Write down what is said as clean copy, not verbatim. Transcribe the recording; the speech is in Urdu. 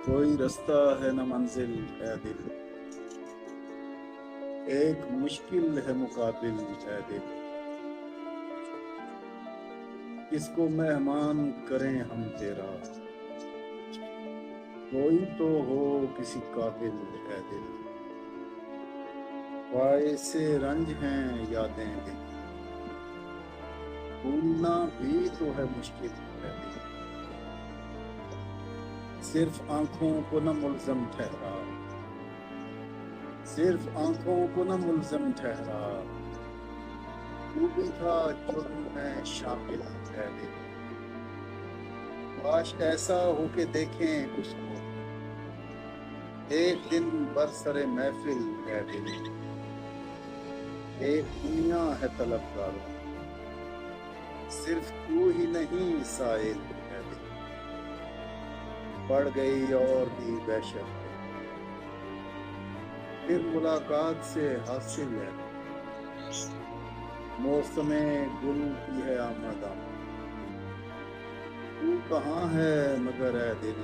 کوئی رستہ ہے نہ منزل اے دل، ایک مشکل ہے مقابل اے دل، کس کو مہمان کریں ہم تیرا، کوئی تو ہو کسی قابل اے دل، باعث رنج ہیں یادیں دل، بھولنا بھی تو ہے مشکل اے دل، صرف آنکھوں کو نہ ملزم ٹھہرا، صرف آنکھوں کو نہ ملزم ٹھہرا، تو بھی تھا جرم میں شامل اے دل، کاش ایسا ہو کہ دیکھیں اس کو ایک دن برسر محفل اے دل، ایک دنیا ہے طلبگاروں صرف تو ہی نہیں سائل اے دل، بڑھ گئی اور بھی وحشت پھر ملاقات سے حاصل ہے دل، موسم گل کی ہے آمد آمد، تو کہاں ہے مگر اے دل،